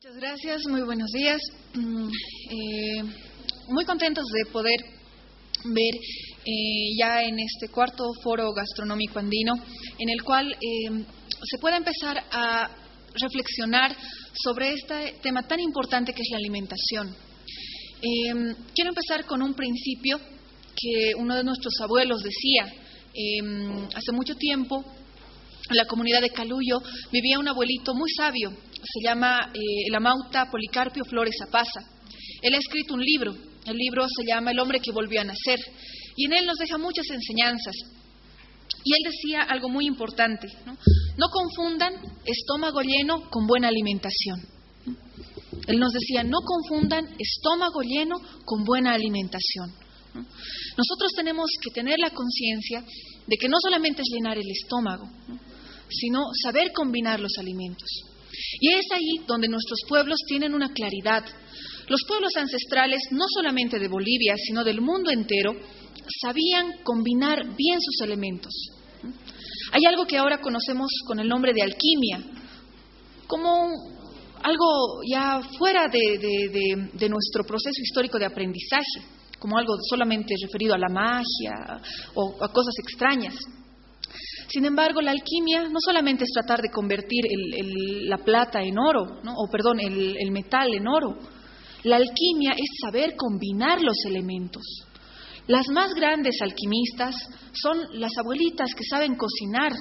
Muchas gracias, muy buenos días. Muy contentos de poder ver ya en este cuarto foro gastronómico andino, en el cual se puede empezar a reflexionar sobre este tema tan importante que es la alimentación. Quiero empezar con un principio que uno de nuestros abuelos decía. Hace mucho tiempo, en la comunidad de Caluyo, vivía un abuelito muy sabio, se llama el Amauta Policarpio Flores Apaza. Él ha escrito un libro, el libro se llama El hombre que volvió a nacer, y en él nos deja muchas enseñanzas. Y él decía algo muy importante, ¿no? No confundan estómago lleno con buena alimentación. Él nos decía, no confundan estómago lleno con buena alimentación. Nosotros tenemos que tener la conciencia de que no solamente es llenar el estómago, sino saber combinar los alimentos. Y es ahí donde nuestros pueblos tienen una claridad. Los pueblos ancestrales, no solamente de Bolivia, sino del mundo entero, sabían combinar bien sus elementos. Hay algo que ahora conocemos con el nombre de alquimia, como algo ya fuera de nuestro proceso histórico de aprendizaje, como algo solamente referido a la magia o a cosas extrañas. Sin embargo, la alquimia no solamente es tratar de convertir la plata en oro, ¿no? el metal en oro. La alquimia es saber combinar los elementos. Las más grandes alquimistas son las abuelitas que saben cocinar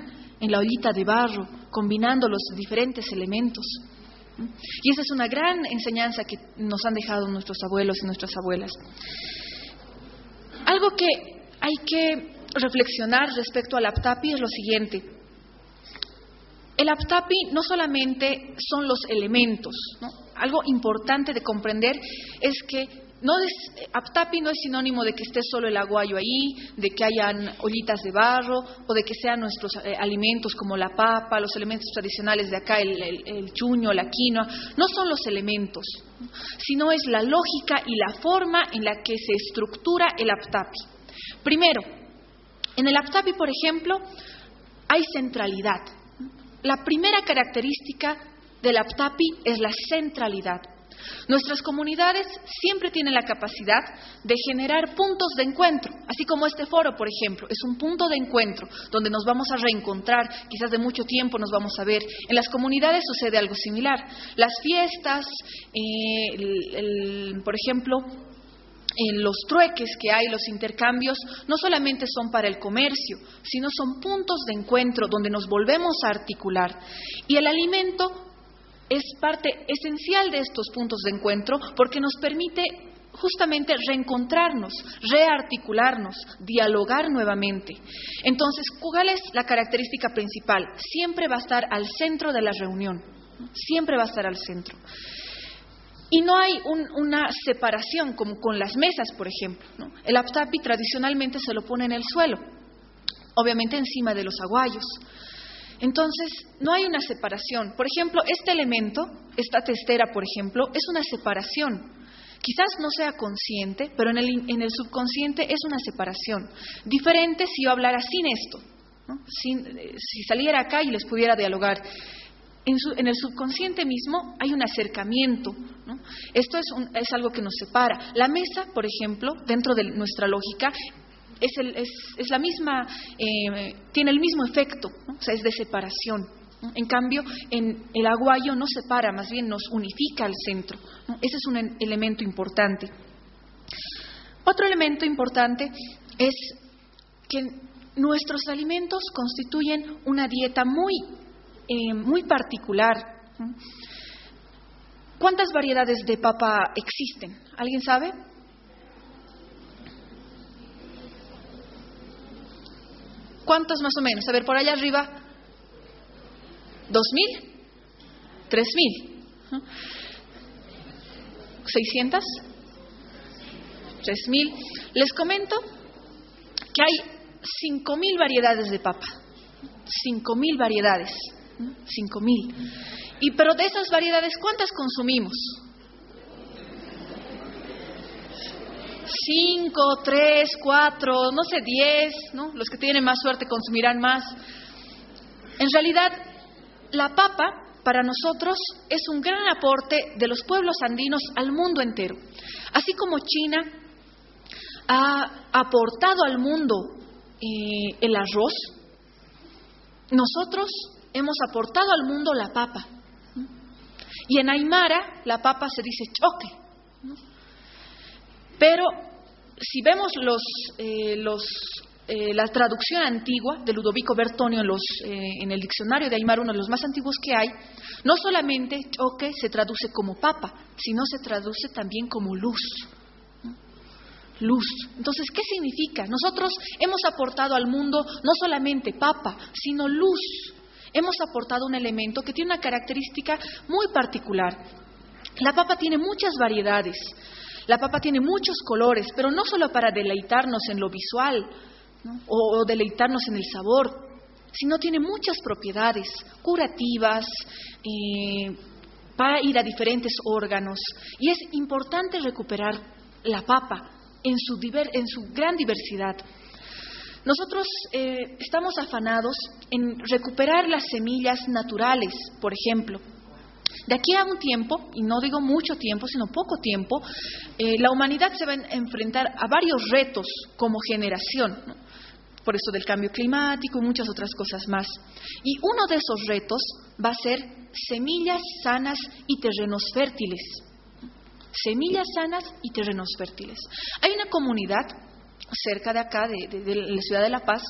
en la ollita de barro, combinando los diferentes elementos. Y esa es una gran enseñanza que nos han dejado nuestros abuelos y nuestras abuelas. Algo que hay que reflexionar respecto al aptapi es lo siguiente. El aptapi no solamente son los elementos, ¿no? Algo importante de comprender es que aptapi no es sinónimo de que esté solo el aguayo ahí, de que hayan ollitas de barro o de que sean nuestros alimentos como la papa, los elementos tradicionales de acá, el chuño, la quinoa. No son los elementos, sino es la lógica y la forma en la que se estructura el aptapi. Primero, en el aptapi, por ejemplo, hay centralidad. La primera característica del aptapi es la centralidad. Nuestras comunidades siempre tienen la capacidad de generar puntos de encuentro, así como este foro, por ejemplo, es un punto de encuentro donde nos vamos a reencontrar, quizás de mucho tiempo nos vamos a ver. En las comunidades sucede algo similar. Las fiestas, por ejemplo, en los trueques que hay, los intercambios, no solamente son para el comercio, sino son puntos de encuentro donde nos volvemos a articular. Y el alimento es parte esencial de estos puntos de encuentro porque nos permite justamente reencontrarnos, rearticularnos, dialogar nuevamente. Entonces, ¿cuál es la característica principal? Siempre va a estar al centro de la reunión, siempre va a estar al centro. Y no hay una separación como con las mesas, por ejemplo, ¿no? El aptapi tradicionalmente se lo pone en el suelo, obviamente encima de los aguayos. Entonces, no hay una separación. Por ejemplo, este elemento, esta testera, por ejemplo, es una separación. Quizás no sea consciente, pero en el subconsciente es una separación. Diferente si yo hablara sin esto, ¿no? Si saliera acá y les pudiera dialogar. En el subconsciente mismo hay un acercamiento, ¿no? Esto es algo que nos separa. La mesa, por ejemplo, dentro de nuestra lógica, es la misma, tiene el mismo efecto, ¿no? O sea, es de separación, ¿no? En cambio, en el aguayo no separa, más bien nos unifica al centro, ¿no? Ese es un elemento importante. Otro elemento importante es que nuestros alimentos constituyen una dieta muy particular. ¿Cuántas variedades de papa existen? ¿Alguien sabe? ¿Cuántas más o menos? A ver, por allá arriba, 2.000, 3.000, 600, 3.000. Les comento que hay 5.000 variedades de papa, 5.000 variedades, 5.000. Pero de esas variedades, ¿cuántas consumimos? 5, 3, 4, no sé, 10, ¿no? Los que tienen más suerte consumirán más. En realidad, la papa para nosotros es un gran aporte de los pueblos andinos al mundo entero. Así como China ha aportado al mundo el arroz, nosotros hemos aportado al mundo la papa. Y en aymara la papa se dice choque. Pero si vemos la traducción antigua de Ludovico Bertonio en el diccionario de aymara, uno de los más antiguos que hay, no solamente choque se traduce como papa, sino se traduce también como luz. Luz. Entonces, ¿qué significa? Nosotros hemos aportado al mundo no solamente papa, sino luz. Hemos aportado un elemento que tiene una característica muy particular. La papa tiene muchas variedades, la papa tiene muchos colores, pero no solo para deleitarnos en lo visual, ¿no? o deleitarnos en el sabor, sino tiene muchas propiedades curativas, para ir a diferentes órganos. Y es importante recuperar la papa en su gran diversidad. Nosotros estamos afanados en recuperar las semillas naturales, por ejemplo. De aquí a un tiempo, y no digo mucho tiempo, sino poco tiempo, la humanidad se va a enfrentar a varios retos como generación, ¿no? Por eso del cambio climático y muchas otras cosas más. Y uno de esos retos va a ser semillas sanas y terrenos fértiles. Semillas sanas y terrenos fértiles. Hay una comunidad cerca de acá, de la ciudad de La Paz,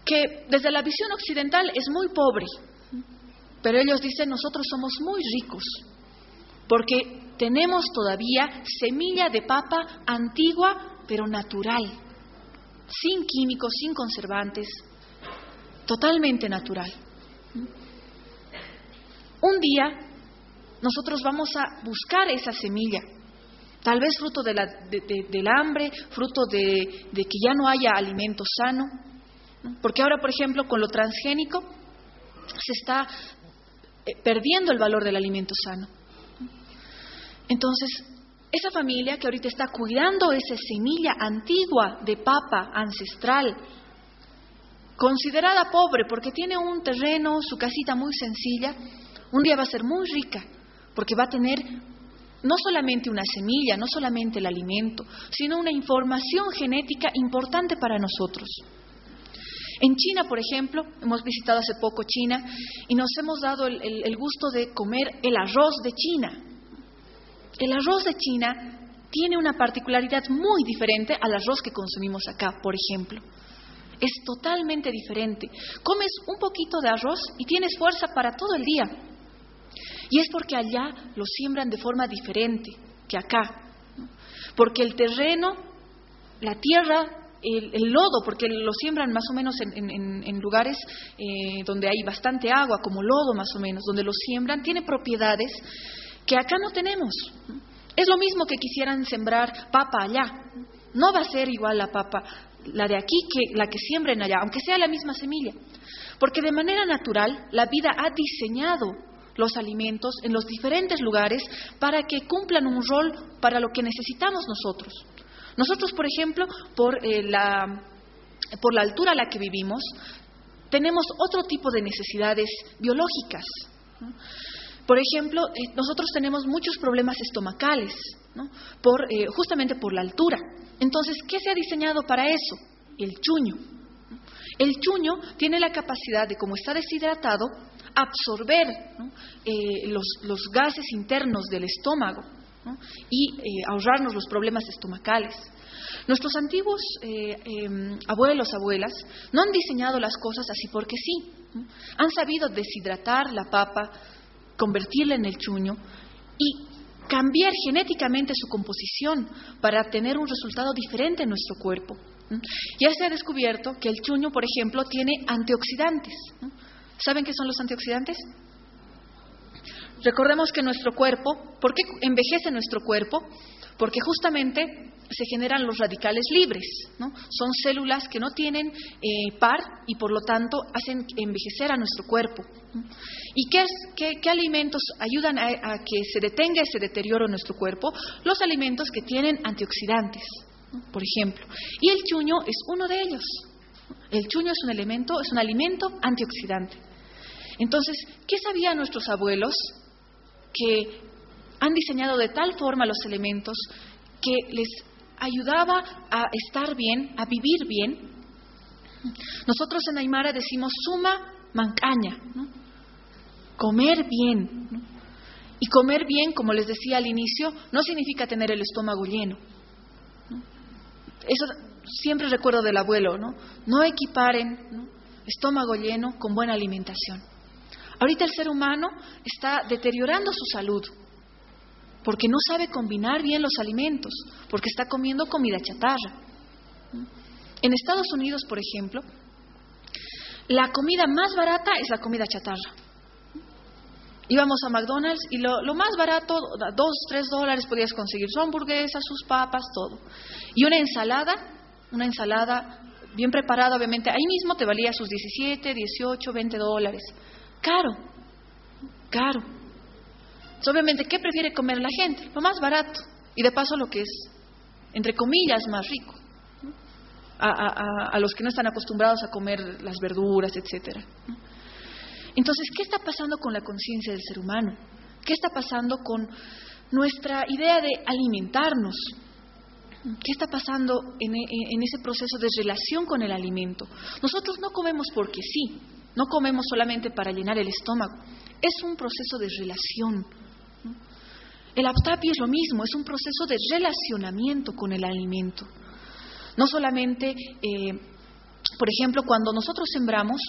que desde la visión occidental es muy pobre, pero ellos dicen: nosotros somos muy ricos, porque tenemos todavía semilla de papa antigua, pero natural, sin químicos, sin conservantes, totalmente natural. Un día nosotros vamos a buscar esa semilla, tal vez fruto del hambre, fruto de que ya no haya alimento sano, ¿no? Porque ahora, por ejemplo, con lo transgénico se está perdiendo el valor del alimento sano. Entonces, esa familia que ahorita está cuidando esa semilla antigua de papa ancestral, considerada pobre porque tiene un terreno, su casita muy sencilla, un día va a ser muy rica, porque va a tener no solamente una semilla, no solamente el alimento, sino una información genética importante para nosotros. En China, por ejemplo, hemos visitado hace poco China y nos hemos dado el gusto de comer el arroz de China. El arroz de China tiene una particularidad muy diferente al arroz que consumimos acá, por ejemplo. Es totalmente diferente. Comes un poquito de arroz y tienes fuerza para todo el día. Y es porque allá lo siembran de forma diferente que acá. Porque el terreno, la tierra, el lodo, porque lo siembran más o menos en lugares donde hay bastante agua, como lodo más o menos, donde lo siembran, tiene propiedades que acá no tenemos. Es lo mismo que quisieran sembrar papa allá. No va a ser igual la papa, la de aquí, que la que siembren allá, aunque sea la misma semilla. Porque de manera natural, la vida ha diseñado los alimentos en los diferentes lugares para que cumplan un rol para lo que necesitamos nosotros. Nosotros, por ejemplo, por la altura a la que vivimos, tenemos otro tipo de necesidades biológicas, ¿no? Por ejemplo, nosotros tenemos muchos problemas estomacales, ¿no? Justamente por la altura. Entonces, ¿qué se ha diseñado para eso? El chuño. El chuño tiene la capacidad de, como está deshidratado, absorber, ¿no? los gases internos del estómago, ¿no? Y ahorrarnos los problemas estomacales. Nuestros antiguos abuelos, abuelas, no han diseñado las cosas así porque sí, ¿no? Han sabido deshidratar la papa, convertirla en el chuño y cambiar genéticamente su composición para tener un resultado diferente en nuestro cuerpo. Ya se ha descubierto que el chuño, por ejemplo, tiene antioxidantes. ¿Saben qué son los antioxidantes? Recordemos que nuestro cuerpo, ¿por qué envejece nuestro cuerpo? Porque justamente se generan los radicales libres, ¿no? Son células que no tienen par y por lo tanto hacen envejecer a nuestro cuerpo. ¿Y qué alimentos ayudan a que se detenga ese deterioro en nuestro cuerpo? Los alimentos que tienen antioxidantes, ¿no? Por ejemplo. Y el chuño es uno de ellos. El chuño es un alimento antioxidante. Entonces, ¿qué sabían nuestros abuelos? Que han diseñado de tal forma los elementos que les ayudaba a estar bien, a vivir bien. Nosotros en Aymara decimos suma mancaña, ¿no? Comer bien, ¿no? Y comer bien, como les decía al inicio, no significa tener el estómago lleno, ¿no? Eso siempre recuerdo del abuelo, ¿no? No equiparen, ¿no?, estómago lleno con buena alimentación. Ahorita el ser humano está deteriorando su salud porque no sabe combinar bien los alimentos, porque está comiendo comida chatarra. En Estados Unidos, por ejemplo, la comida más barata es la comida chatarra. Íbamos a McDonald's y lo más barato, $2, $3 podías conseguir su hamburguesa, sus papas, todo. Y una ensalada bien preparada, obviamente, ahí mismo te valía sus $17, $18, $20. Caro. Entonces, obviamente, ¿qué prefiere comer la gente? Lo más barato. Y de paso lo que es, entre comillas, más rico, ¿no?, a los que no están acostumbrados a comer las verduras, etcétera, ¿no? Entonces, ¿qué está pasando con la conciencia del ser humano? ¿Qué está pasando con nuestra idea de alimentarnos? ¿Qué está pasando en ese proceso de relación con el alimento? Nosotros no comemos porque sí, no comemos solamente para llenar el estómago. Es un proceso de relación. El aptapi es lo mismo, es un proceso de relacionamiento con el alimento. No solamente, por ejemplo, cuando nosotros sembramos,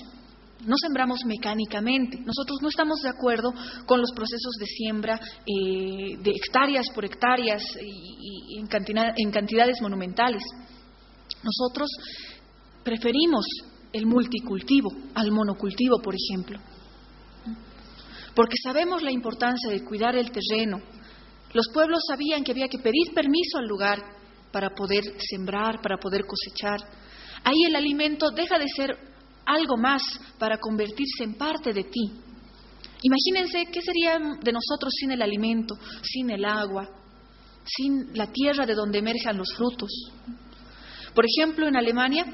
no sembramos mecánicamente. Nosotros no estamos de acuerdo con los procesos de siembra de hectáreas por hectáreas y en cantidades monumentales. Nosotros preferimos el multicultivo al monocultivo, por ejemplo, porque sabemos la importancia de cuidar el terreno. Los pueblos sabían que había que pedir permiso al lugar para poder sembrar, para poder cosechar. Ahí el alimento deja de ser algo más para convertirse en parte de ti. Imagínense qué sería de nosotros sin el alimento, sin el agua, sin la tierra de donde emerjan los frutos. Por ejemplo, en Alemania,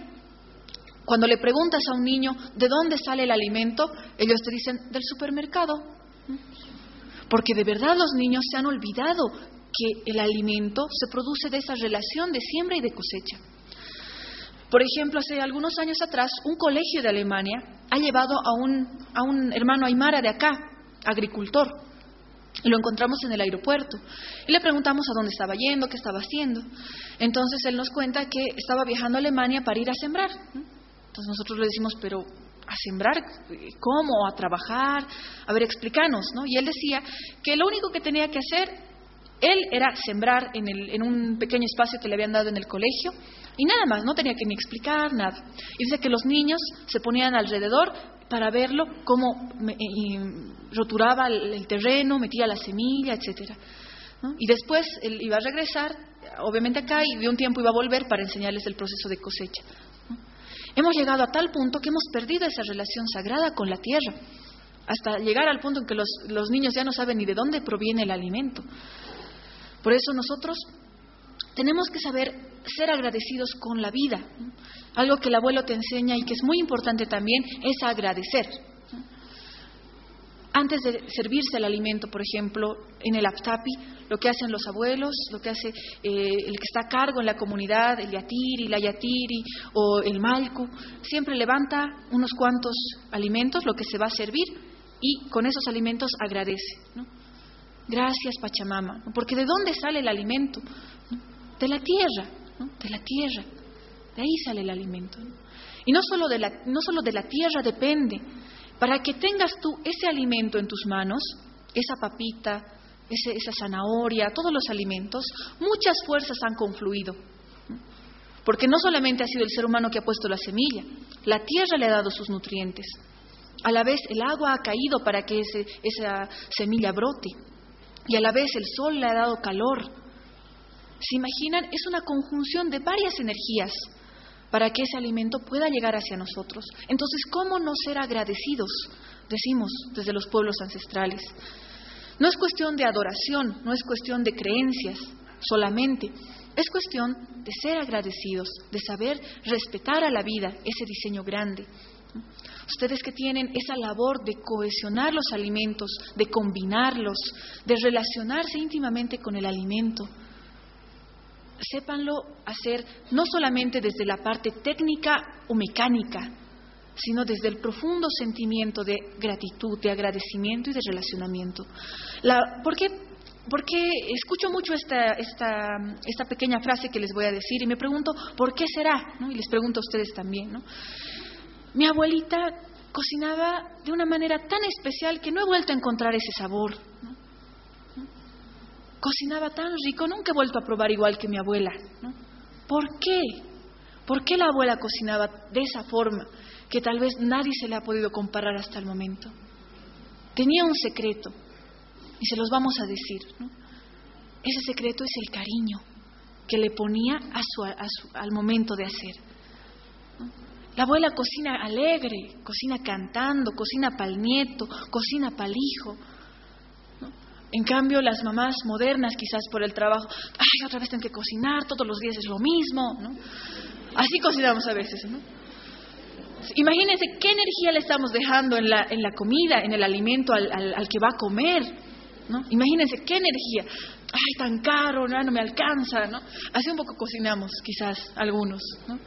cuando le preguntas a un niño de dónde sale el alimento, ellos te dicen del supermercado. Porque de verdad los niños se han olvidado que el alimento se produce de esa relación de siembra y de cosecha. Por ejemplo, hace algunos años atrás, un colegio de Alemania ha llevado a un hermano aymara de acá, agricultor, y lo encontramos en el aeropuerto. Y le preguntamos a dónde estaba yendo, qué estaba haciendo. Entonces él nos cuenta que estaba viajando a Alemania para ir a sembrar. Entonces nosotros le decimos, pero ¿a sembrar? ¿Cómo? ¿A trabajar? A ver, explícanos, ¿no? Y él decía que lo único que tenía que hacer él era sembrar en un pequeño espacio que le habían dado en el colegio y nada más, no tenía que ni explicar nada. Y dice que los niños se ponían alrededor para verlo cómo roturaba el terreno, metía la semilla, etcétera, ¿no? Y después él iba a regresar, obviamente acá, y de un tiempo iba a volver para enseñarles el proceso de cosecha, ¿no? Hemos llegado a tal punto que hemos perdido esa relación sagrada con la tierra, hasta llegar al punto en que los niños ya no saben ni de dónde proviene el alimento. Por eso nosotros tenemos que saber ser agradecidos con la vida. Algo que el abuelo te enseña y que es muy importante también es agradecer. Antes de servirse el alimento, por ejemplo, en el aptapi, lo que hacen los abuelos, lo que hace el que está a cargo en la comunidad, el yatiri, la yatiri o el malcu, siempre levanta unos cuantos alimentos, lo que se va a servir, y con esos alimentos agradece, ¿no? Gracias, Pachamama, ¿no? Porque ¿de dónde sale el alimento? ¿No? De la tierra, ¿no? De la tierra, de ahí sale el alimento, ¿no? Y no solo de la tierra depende. Para que tengas tú ese alimento en tus manos, esa papita, esa zanahoria, todos los alimentos, muchas fuerzas han confluido, ¿no? Porque no solamente ha sido el ser humano que ha puesto la semilla, la tierra le ha dado sus nutrientes. A la vez el agua ha caído para que esa semilla brote. Y a la vez el sol le ha dado calor. ¿Se imaginan? Es una conjunción de varias energías para que ese alimento pueda llegar hacia nosotros. Entonces, ¿cómo no ser agradecidos? Decimos desde los pueblos ancestrales. No es cuestión de adoración, no es cuestión de creencias solamente. Es cuestión de ser agradecidos, de saber respetar a la vida, ese diseño grande. Ustedes que tienen esa labor de cohesionar los alimentos, de combinarlos, de relacionarse íntimamente con el alimento, sépanlo hacer no solamente desde la parte técnica o mecánica, sino desde el profundo sentimiento de gratitud, de agradecimiento y de relacionamiento. Porque escucho mucho esta pequeña frase que les voy a decir y me pregunto, ¿por qué será? ¿No? Y les pregunto a ustedes también, ¿no? Mi abuelita cocinaba de una manera tan especial que no he vuelto a encontrar ese sabor, ¿no? Cocinaba tan rico, nunca he vuelto a probar igual que mi abuela, ¿no? ¿Por qué? ¿Por qué la abuela cocinaba de esa forma que tal vez nadie se le ha podido comparar hasta el momento? Tenía un secreto y se los vamos a decir, ¿no? Ese secreto es el cariño que le ponía al momento de hacer, ¿no? La abuela cocina alegre, cocina cantando, cocina para el nieto, cocina para el hijo, ¿no? En cambio, las mamás modernas, quizás por el trabajo, ¡ay, otra vez tengo que cocinar, todos los días es lo mismo!, ¿no? Así cocinamos a veces, ¿no? Imagínense qué energía le estamos dejando en la comida, en el alimento al que va a comer, ¿no? Imagínense qué energía. ¡Ay, tan caro! No me alcanza, ¿no? Así un poco cocinamos, quizás, algunos, ¿no?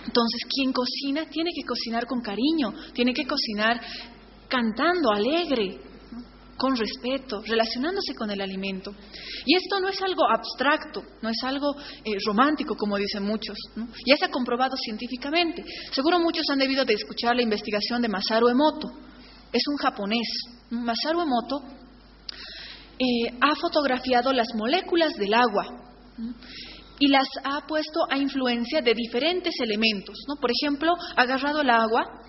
Entonces, quien cocina tiene que cocinar con cariño, tiene que cocinar cantando, alegre, ¿no? Con respeto, relacionándose con el alimento. Y esto no es algo abstracto, no es algo romántico, como dicen muchos, ¿no? Ya se ha comprobado científicamente. Seguro muchos han debido de escuchar la investigación de Masaru Emoto. Es un japonés. Masaru Emoto ha fotografiado las moléculas del agua, ¿no? Y las ha puesto a influencia de diferentes elementos, ¿no? Por ejemplo, ha agarrado el agua,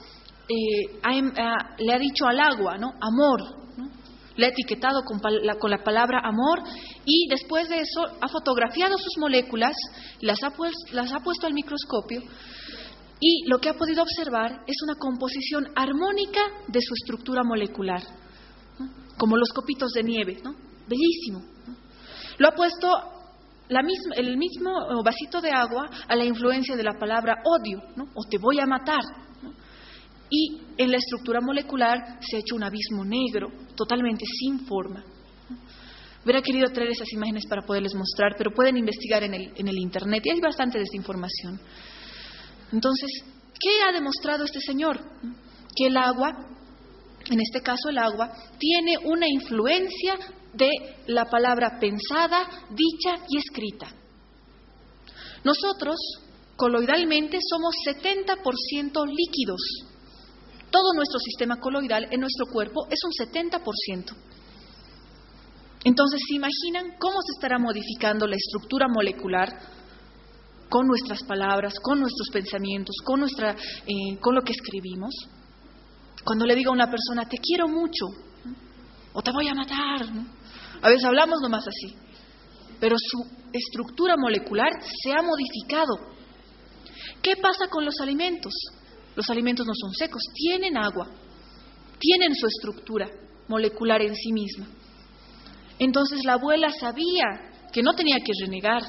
le ha dicho al agua, ¿no? Amor, ¿no? Le ha etiquetado con la palabra amor y después de eso ha fotografiado sus moléculas, las ha puesto al microscopio y lo que ha podido observar es una composición armónica de su estructura molecular, ¿no? Como los copitos de nieve, ¿no? Bellísimo, ¿no? Lo ha puesto el mismo vasito de agua a la influencia de la palabra odio, ¿no? O te voy a matar, ¿no? Y en la estructura molecular se ha hecho un abismo negro, totalmente sin forma, ¿no? Hubiera querido traer esas imágenes para poderles mostrar, pero pueden investigar en el internet y hay bastante desinformación. Entonces, ¿qué ha demostrado este señor? Que el agua, en este caso el agua, tiene una influencia de la palabra pensada, dicha y escrita. Nosotros, coloidalmente, somos 70% líquidos. Todo nuestro sistema coloidal en nuestro cuerpo es un 70%. Entonces, ¿se imaginan cómo se estará modificando la estructura molecular con nuestras palabras, con nuestros pensamientos, con lo que escribimos? Cuando le digo a una persona, te quiero mucho, ¿no? O te voy a matar, ¿no? A veces hablamos nomás así, pero su estructura molecular se ha modificado. ¿Qué pasa con los alimentos? Los alimentos no son secos, tienen agua, tienen su estructura molecular en sí misma. Entonces la abuela sabía que no tenía que renegar,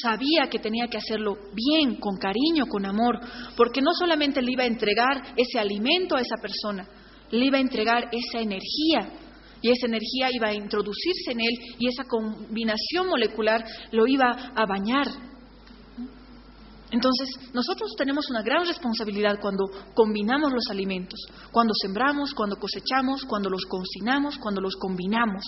sabía que tenía que hacerlo bien, con cariño, con amor, porque no solamente le iba a entregar ese alimento a esa persona, le iba a entregar esa energía, y esa energía iba a introducirse en él, y esa combinación molecular lo iba a bañar. Entonces, nosotros tenemos una gran responsabilidad cuando combinamos los alimentos, cuando sembramos, cuando cosechamos, cuando los cocinamos, cuando los combinamos.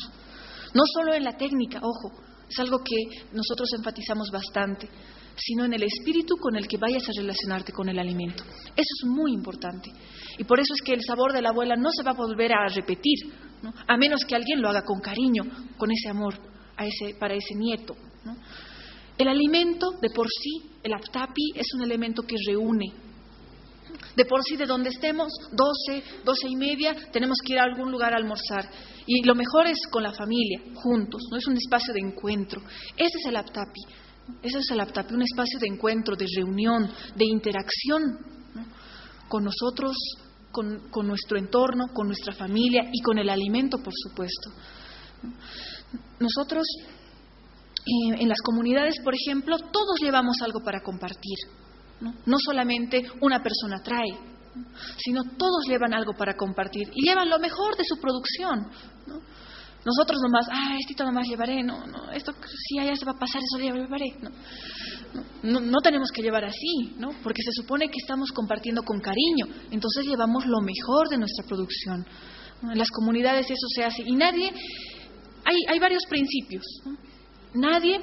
No solo en la técnica, ojo, es algo que nosotros enfatizamos bastante, sino en el espíritu con el que vayas a relacionarte con el alimento. Eso es muy importante. Y por eso es que el sabor de la abuela no se va a volver a repetir, ¿no? A menos que alguien lo haga con cariño, con ese amor para ese nieto, ¿no? El alimento, de por sí, el aptapi, es un elemento que reúne. De por sí, de donde estemos, 12:30, tenemos que ir a algún lugar a almorzar. Y lo mejor es con la familia, juntos, ¿no? Es un espacio de encuentro. Ese es el aptapi. Ese es el aptapi, un espacio de encuentro, de reunión, de interacción, ¿no? Con nosotros, con nuestro entorno, con nuestra familia y con el alimento, por supuesto. Nosotros, en las comunidades, por ejemplo, todos llevamos algo para compartir. No solamente una persona trae, ¿no? Sino todos llevan algo para compartir y llevan lo mejor de su producción, ¿no? Nosotros nomás, esto nomás llevaré, esto sí, ya se va a pasar, eso ya llevaré, no tenemos que llevar así, ¿no? Porque se supone que estamos compartiendo con cariño, entonces llevamos lo mejor de nuestra producción, ¿no? En las comunidades eso se hace y nadie, hay varios principios, ¿no? Nadie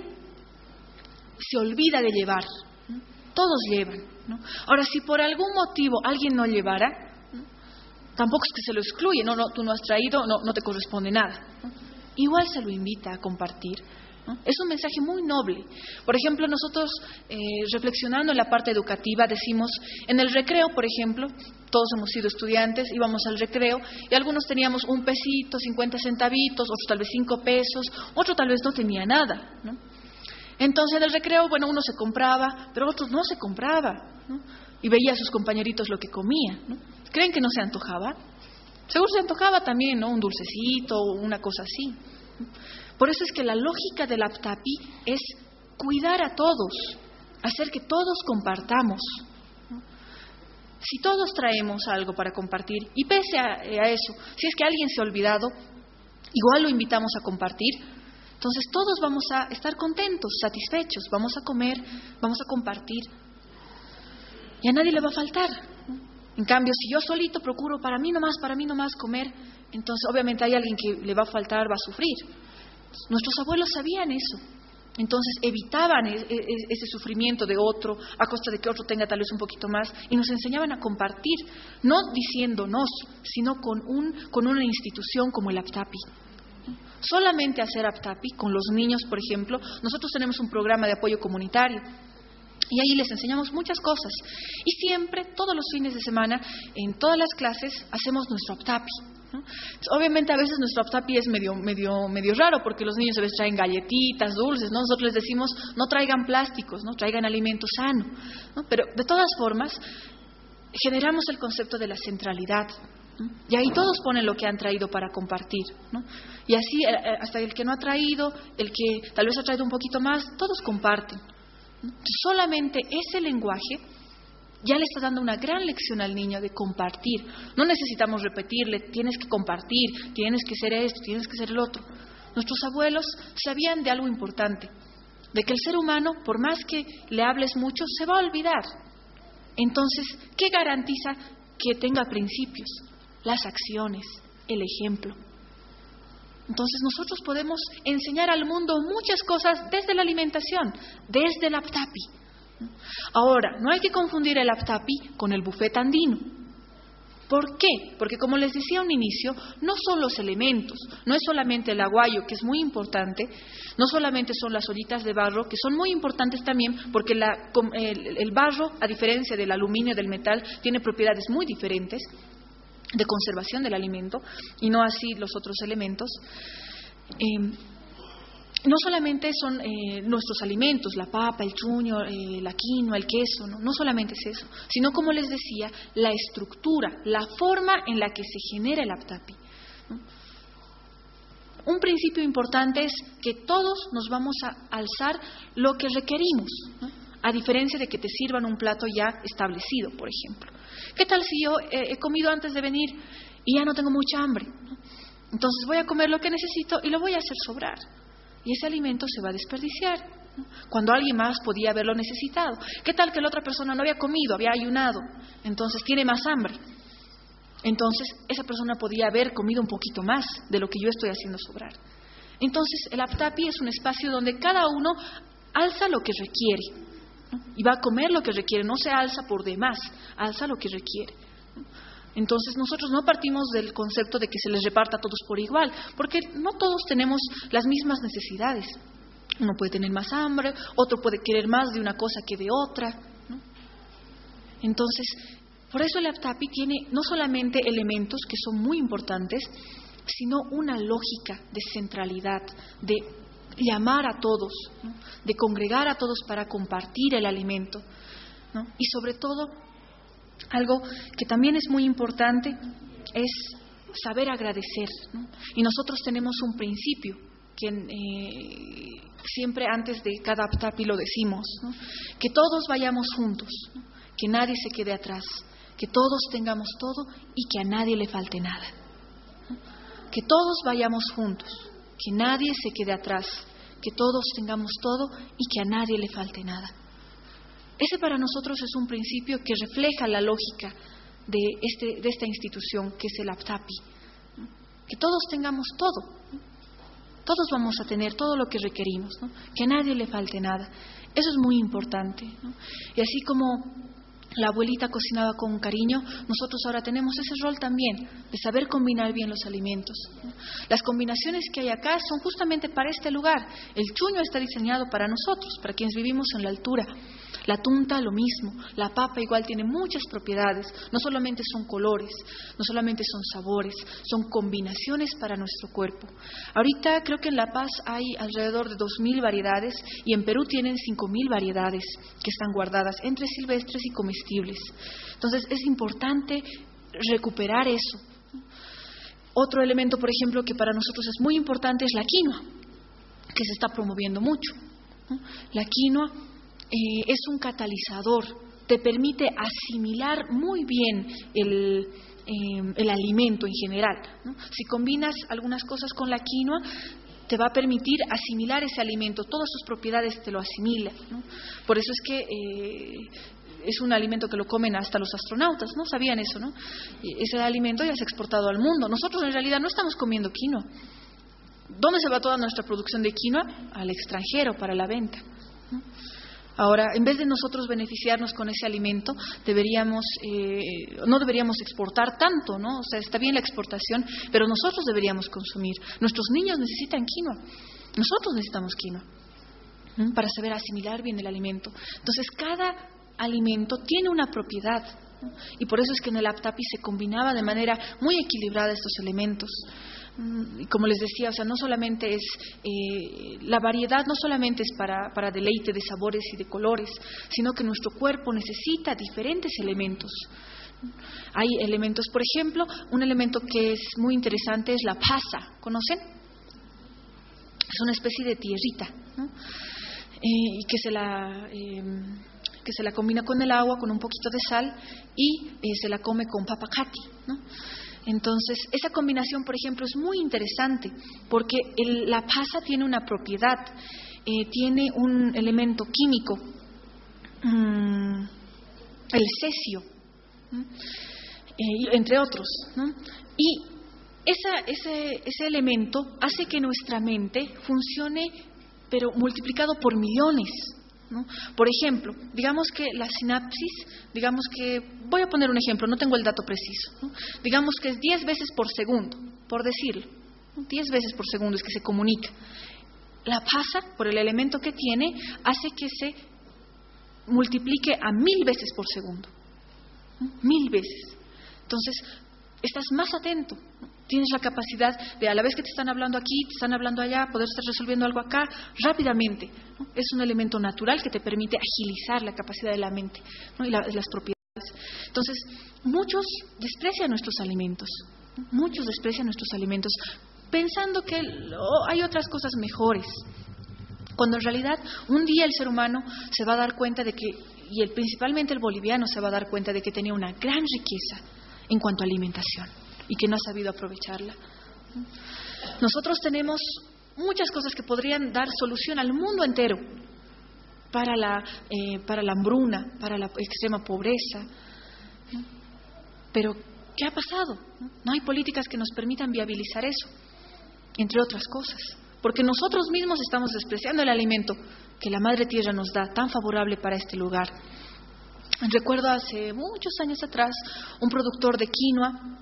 se olvida de llevar, ¿no? Todos llevan, ¿no? Ahora, si por algún motivo alguien no llevara, ¿no? Tampoco es que se lo excluye, tú no has traído, no te corresponde nada, ¿no? Igual se lo invita a compartir, ¿no? Es un mensaje muy noble. Por ejemplo, nosotros reflexionando en la parte educativa decimos, en el recreo, por ejemplo, todos hemos sido estudiantes, íbamos al recreo y algunos teníamos un pesito, 50 centavitos, otros tal vez 5 pesos, otro tal vez no tenía nada, ¿no? Entonces en el recreo, uno se compraba, pero otros no se compraba, ¿no? Y veía a sus compañeritos lo que comía, ¿no? ¿Creen que no se antojaba? Seguro se antojaba también, ¿no? Un dulcecito o una cosa así. Por eso es que la lógica del Aptapi es cuidar a todos, hacer que todos compartamos, ¿no? Si todos traemos algo para compartir, y pese a eso, si es que alguien se ha olvidado, igual lo invitamos a compartir, entonces todos vamos a estar contentos, satisfechos, vamos a comer, vamos a compartir, y a nadie le va a faltar, ¿no? En cambio, si yo solito procuro para mí nomás comer, entonces obviamente hay alguien que le va a faltar, va a sufrir. Nuestros abuelos sabían eso, entonces evitaban ese sufrimiento de otro, a costa de que otro tenga tal vez un poquito más, y nos enseñaban a compartir, no diciéndonos, sino con una institución como el Aptapi. Solamente hacer Aptapi con los niños, por ejemplo, nosotros tenemos un programa de apoyo comunitario, y ahí les enseñamos muchas cosas. Y siempre, todos los fines de semana, en todas las clases, hacemos nuestro Aptapi, ¿no? Obviamente a veces nuestro Aptapi es medio raro, porque los niños a veces traen galletitas, dulces, ¿no? Nosotros les decimos, no traigan plásticos, no traigan alimento sano, ¿no? Pero de todas formas, generamos el concepto de la centralidad, ¿no? Y ahí todos ponen lo que han traído para compartir, ¿no? Y así, hasta el que no ha traído, el que tal vez ha traído un poquito más, todos comparten. Solamente ese lenguaje ya le está dando una gran lección al niño de compartir. No necesitamos repetirle, tienes que compartir, tienes que ser esto, tienes que ser el otro. Nuestros abuelos sabían de algo importante, de que el ser humano, por más que le hables mucho, se va a olvidar. Entonces, ¿qué garantiza que tenga principios? Las acciones, el ejemplo. Entonces nosotros podemos enseñar al mundo muchas cosas desde la alimentación, desde el Aptapi. Ahora, no hay que confundir el Aptapi con el buffet andino. ¿Por qué? Porque como les decía a un inicio, no son los elementos, no es solamente el aguayo, que es muy importante, no solamente son las ollitas de barro, que son muy importantes también, porque el barro, a diferencia del aluminio, del metal, tiene propiedades muy diferentes de conservación del alimento, y no así los otros elementos. No solamente son nuestros alimentos, la papa, el chuño, la quinoa, el queso, no solamente es eso, sino, como les decía, la estructura, la forma en la que se genera el Aptapi, ¿no? Un principio importante es que todos nos vamos a alzar lo que requerimos, ¿no? A diferencia de que te sirvan un plato ya establecido, por ejemplo. ¿Qué tal si yo he comido antes de venir y ya no tengo mucha hambre, ¿no? Entonces voy a comer lo que necesito y lo voy a hacer sobrar. Y ese alimento se va a desperdiciar, ¿no? Cuando alguien más podía haberlo necesitado. ¿Qué tal que la otra persona no había comido, había ayunado, entonces tiene más hambre? Entonces esa persona podía haber comido un poquito más de lo que yo estoy haciendo sobrar. Entonces el Aptapi es un espacio donde cada uno alza lo que requiere, ¿no? Y va a comer lo que requiere, no se alza por demás, alza lo que requiere, ¿no? Entonces nosotros no partimos del concepto de que se les reparta a todos por igual, porque no todos tenemos las mismas necesidades. Uno puede tener más hambre, otro puede querer más de una cosa que de otra, ¿no? Entonces, por eso el Aptapi tiene no solamente elementos que son muy importantes, sino una lógica de centralidad, de llamar a todos, ¿no? De congregar a todos para compartir el alimento, ¿no? Y sobre todo, algo que también es muy importante es saber agradecer, ¿no? Y nosotros tenemos un principio que siempre antes de cada aptapi lo decimos, ¿no? Que todos vayamos juntos, ¿no? Que nadie se quede atrás, que todos tengamos todo y que a nadie le falte nada, ¿no? Que todos vayamos juntos, que nadie se quede atrás, que todos tengamos todo y que a nadie le falte nada. Ese para nosotros es un principio que refleja la lógica de esta institución que es el aptapi, ¿no? Que todos tengamos todo, ¿no? Todos vamos a tener todo lo que requerimos, ¿no? Que a nadie le falte nada. Eso es muy importante, ¿no? Y así como la abuelita cocinaba con cariño, nosotros ahora tenemos ese rol también, de saber combinar bien los alimentos, ¿no? Las combinaciones que hay acá son justamente para este lugar. El chuño está diseñado para nosotros, para quienes vivimos en la altura. La tunta lo mismo, la papa igual tiene muchas propiedades, no solamente son colores, no solamente son sabores, son combinaciones para nuestro cuerpo. Ahorita creo que en La Paz hay alrededor de 2.000 variedades y en Perú tienen 5.000 variedades que están guardadas entre silvestres y comestibles. Entonces es importante recuperar eso. Otro elemento, por ejemplo, que para nosotros es muy importante es la quinoa, que se está promoviendo mucho, ¿no? La quinoa es un catalizador, te permite asimilar muy bien el alimento en general, ¿no? Si combinas algunas cosas con la quinoa, te va a permitir asimilar ese alimento, todas sus propiedades te lo asimilan, ¿no? Por eso es que es un alimento que lo comen hasta los astronautas, ¿no? ¿Sabían eso, no? Ese alimento ya se ha exportado al mundo. Nosotros en realidad no estamos comiendo quinoa. ¿Dónde se va toda nuestra producción de quinoa? Al extranjero, para la venta, ¿no? Ahora, en vez de nosotros beneficiarnos con ese alimento, no deberíamos exportar tanto, ¿no? O sea, está bien la exportación, pero nosotros deberíamos consumir. Nuestros niños necesitan quinoa, nosotros necesitamos quinoa, ¿no? Para saber asimilar bien el alimento. Entonces, cada alimento tiene una propiedad, ¿no? Y por eso es que en el aptapi se combinaba de manera muy equilibrada estos elementos. Y como les decía, o sea, no solamente es la variedad, no solamente es para deleite de sabores y de colores, sino que nuestro cuerpo necesita diferentes elementos. Hay elementos, por ejemplo, un elemento que es muy interesante es la pasa, ¿conocen? Es una especie de tierrita, ¿no? Y que se la combina con el agua, con un poquito de sal y se la come con papacati, ¿no? Entonces, esa combinación, por ejemplo, es muy interesante porque la pasa tiene una propiedad, tiene un elemento químico, el cesio, entre otros, ¿no? Y ese elemento hace que nuestra mente funcione, pero multiplicado por millones, ¿no? Por ejemplo, digamos que la sinapsis, voy a poner un ejemplo, no tengo el dato preciso, ¿no? Digamos que es 10 veces por segundo, por decirlo, ¿no? 10 veces por segundo es que se comunica. La pasa, por el elemento que tiene, hace que se multiplique a 1.000 veces por segundo, ¿no? 1.000 veces. Entonces, estás más atento, ¿no? Tienes la capacidad de, a la vez que te están hablando aquí, te están hablando allá, poder estar resolviendo algo acá rápidamente, ¿no? Es un elemento natural que te permite agilizar la capacidad de la mente, ¿no? Y las propiedades. Entonces, muchos desprecian nuestros alimentos, ¿no? Muchos desprecian nuestros alimentos, pensando que hay otras cosas mejores, cuando en realidad un día el ser humano se va a dar cuenta de que, principalmente el boliviano se va a dar cuenta de que tenía una gran riqueza en cuanto a alimentación y que no ha sabido aprovecharla. Nosotros tenemos muchas cosas que podrían dar solución al mundo entero para la hambruna, para la extrema pobreza, ¿no? Pero ¿qué ha pasado? No hay políticas que nos permitan viabilizar eso, entre otras cosas, porque nosotros mismos estamos despreciando el alimento que la Madre Tierra nos da, tan favorable para este lugar. Recuerdo hace muchos años atrás un productor de quinoa,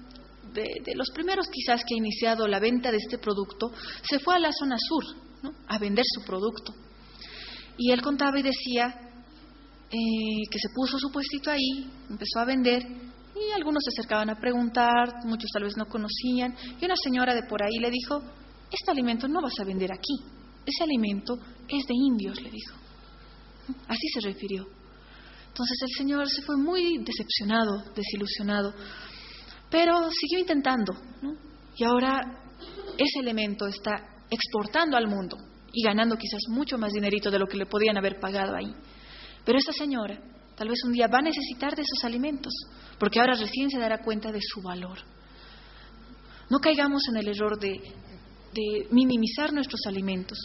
de los primeros quizás que ha iniciado la venta de este producto, se fue a la zona sur, ¿no? A vender su producto. Y él contaba y decía que se puso su puestito ahí, empezó a vender y algunos se acercaban a preguntar, muchos tal vez no conocían, y una señora de por ahí le dijo: este alimento no vas a vender aquí, ese alimento es de indios, le dijo. Así se refirió. Entonces el señor se fue muy decepcionado, desilusionado, pero siguió intentando, ¿no? Y ahora ese elemento está exportando al mundo y ganando quizás mucho más dinerito de lo que le podían haber pagado ahí. Pero esa señora tal vez un día va a necesitar de esos alimentos, porque ahora recién se dará cuenta de su valor. No caigamos en el error de minimizar nuestros alimentos.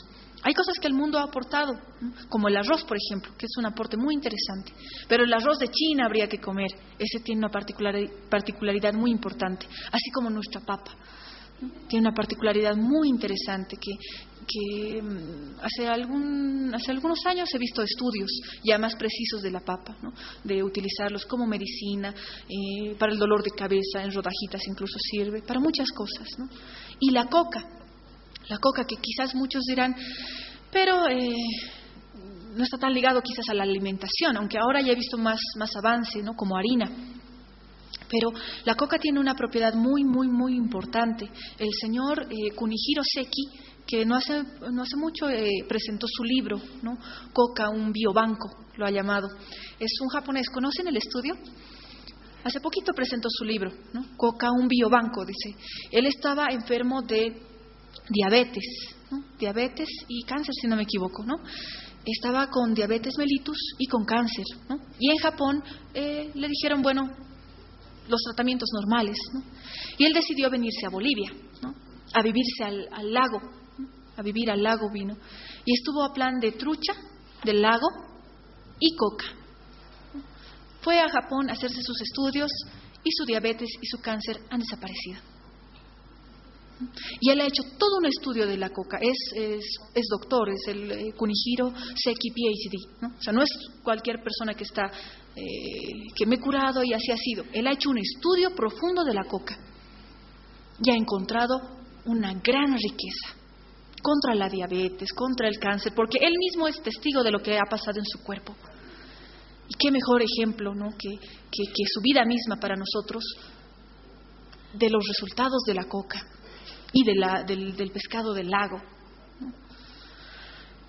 Hay cosas que el mundo ha aportado, ¿no? Como el arroz, por ejemplo, que es un aporte muy interesante. Pero el arroz de China habría que comer. Ese tiene una particularidad muy importante, así como nuestra papa, ¿no? Tiene una particularidad muy interesante que hace algunos años he visto estudios ya más precisos de la papa, ¿no? De utilizarlos como medicina, para el dolor de cabeza, en rodajitas incluso sirve, para muchas cosas, ¿no? Y la coca que quizás muchos dirán, pero no está tan ligado quizás a la alimentación, aunque ahora ya he visto más avance, ¿no? Como harina. Pero la coca tiene una propiedad muy, muy, muy importante. El señor Kunihiro Seki, que no hace mucho presentó su libro, ¿no? Coca, un biobanco, lo ha llamado. Es un japonés. ¿Conocen el estudio? Hace poquito presentó su libro, ¿no? Coca, un biobanco, dice. Él estaba enfermo de diabetes, ¿no? Diabetes y cáncer, si no me equivoco, ¿no? Estaba con diabetes mellitus y con cáncer, ¿no? Y en Japón le dijeron, bueno, los tratamientos normales, ¿no? Y él decidió venirse a Bolivia, ¿no? A vivirse al lago, ¿no? A vivir al lago vino. Y estuvo a plan de trucha, del lago y coca. Fue a Japón a hacerse sus estudios y su diabetes y su cáncer han desaparecido. Y él ha hecho todo un estudio de la coca. Es doctor, es el Kunihiro Seki PhD, ¿no? O sea, no es cualquier persona que me he curado y así ha sido. Él ha hecho un estudio profundo de la coca y ha encontrado una gran riqueza contra la diabetes, contra el cáncer, porque él mismo es testigo de lo que ha pasado en su cuerpo. Y qué mejor ejemplo, ¿no? que su vida misma para nosotros de los resultados de la coca y del pescado del lago, ¿no?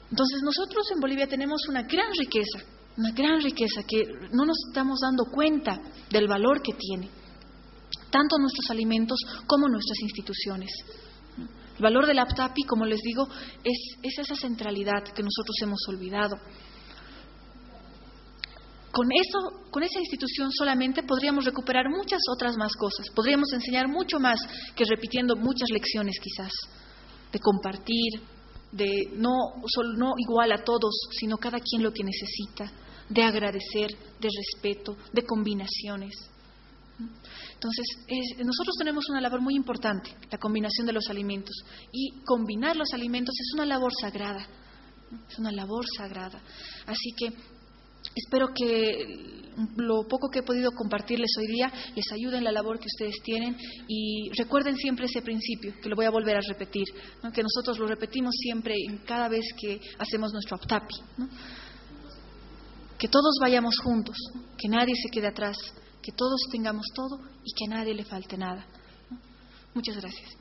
Entonces nosotros en Bolivia tenemos una gran riqueza que no nos estamos dando cuenta del valor que tiene, tanto nuestros alimentos como nuestras instituciones. El valor del APTAPI, como les digo, es esa centralidad que nosotros hemos olvidado. Con esa institución solamente podríamos recuperar muchas otras más cosas. Podríamos enseñar mucho más que repitiendo muchas lecciones quizás, de compartir, de no igual a todos, sino cada quien lo que necesita, de agradecer, de respeto, de combinaciones. Entonces, nosotros tenemos una labor muy importante, la combinación de los alimentos. Y combinar los alimentos es una labor sagrada, es una labor sagrada. Así que espero que lo poco que he podido compartirles hoy día les ayude en la labor que ustedes tienen y recuerden siempre ese principio, que lo voy a volver a repetir, ¿no? Que nosotros lo repetimos siempre cada vez que hacemos nuestro APTAPI, ¿no? Que todos vayamos juntos, ¿no? Que nadie se quede atrás, que todos tengamos todo y que a nadie le falte nada, ¿no? Muchas gracias.